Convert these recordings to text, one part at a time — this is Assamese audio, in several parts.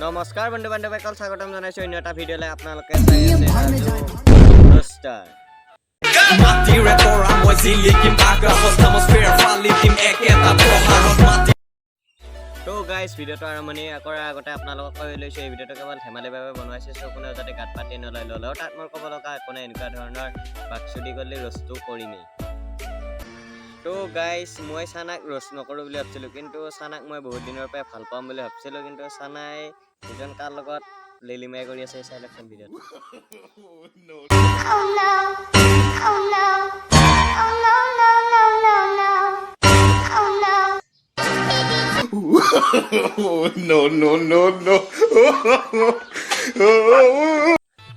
নমস্কাৰ বন্ধু বান্ধৱীসকল, স্বাগতম জনাইছো অন্য এটা ভিডিঅ'লৈ। আপোনালোকে চাই আছে ৰষ্টাৰ। তো গাইজ, ভিডিঅ'টো আৰম্ভণি কৰাৰ আগতে আপোনালোকক কৈ লৈছোঁ এই ভিডিঅ'টো কেৱল ধেমালিৰ বাবে বনোৱাইছে, কোনেও যাতে গাত পাতি নলয়। ল'লেও তাত মোৰ ক'ব লগা একো নাই, এনেকুৱা ধৰণৰ বাকচুদি গ'লে ৰষ্টটো কৰিমেই। তো গাইজ, মই চানাক ৰষ্ট নকৰোঁ বুলি ভাবিছিলোঁ, কিন্তু চানাক মই বহুত দিনৰ পৰাই ভাল পাম বুলি ভাবিছিলোঁ, কিন্তু চানাই এজন কাৰ লগত লেলিমাই কৰি আছে চাই লওকচোন ভিডিঅ'ত।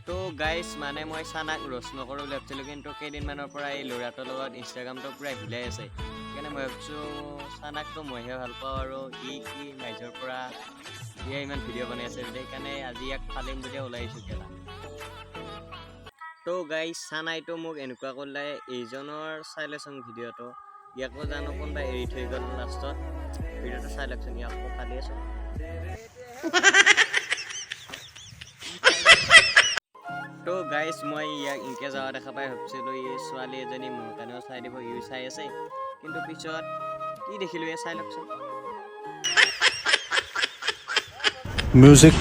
তো গাইজ, মানে মই চানাক ৰষ্ট নকৰোঁ বুলি ভাবিছিলোঁ, কিন্তু কেইদিনমানৰ পৰা এই ল'ৰাটোৰ লগত ইনষ্টাগ্ৰামটো পূৰা হিলাই আছে। সেইকাৰণে মই ভাবিছোঁ চানাকটো মইহে ভাল পাওঁ, আৰু কি মাইজৰ পৰা ইয়ে ইমান ভিডিঅ' বনাই আছে বুলি, সেইকাৰণে আজি ইয়াক ফালিম বুলি ওলাই আহিছোঁ কেলা। তো গাইজ, চানাইটো মোক এনেকুৱা কৰিলে, এইজনৰ চাই লৈচোন ভিডিঅ'টো। ইয়াকো জানো কোনোবাই এৰি থৈ গ'ল লাষ্টত। ভিডিঅ'টো চাই লওকচোন, ইয়াকো ফালি আছোঁ। তো গাইজ, মই ইয়াক ইনকে যাৱা দেখা পাই ভাবিছিলোঁ এই ছোৱালী এজনী মোৰ কাৰণেও চাই দিব, ইও চাই আছে। কিন্তু পিছত কি দেখিলোঁ চাই লওকচোন। Music.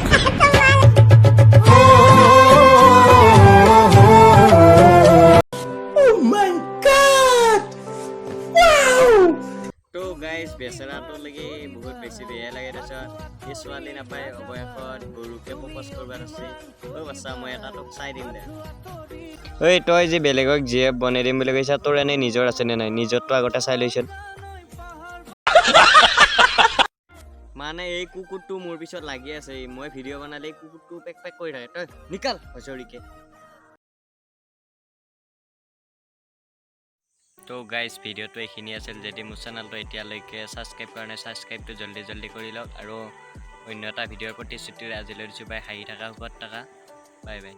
Oh my God! Wow! তো গাইজ, বেচেৰাটোলৈকে বহুত বেছি বেয়া লাগে। তাৰপিছত এই ছোৱালী নাপায়, অৱশেষত গৰুকে প্ৰপ'জ কৰিব আছে। ঐ বাচ্ছা, মই এটা তোক চাই দিম দে। ঐ, তই যে বেলেগক জিয়ে বনাই দিম বুলি কৈছা, তোৰ এনেই নিজৰ আছেনে নাই? নিজৰটো আগতে চাই লৈছিল। মানে এই কুকুৰটো মোৰ পিছত লাগি আছে, মই ভিডিঅ' বনালে কুকুৰটো পেক পেক কৰি থাকে। তই নিকাল হজৰিকে। তো গাইজ, ভিডিঅ'টো এইখিনি আছিল। যদি মোৰ চেনেলটো এতিয়ালৈকে ছাবস্ক্ৰাইব কৰা নাই, ছাবস্ক্ৰাইবটো জল্দি কৰি লওক, আৰু অন্য এটা ভিডিঅ'ৰ প্ৰতিশ্ৰুতিৰে আজিলৈ দিছোঁ বাই। হাঁহি থকা সুখত থকা, বাই বাই।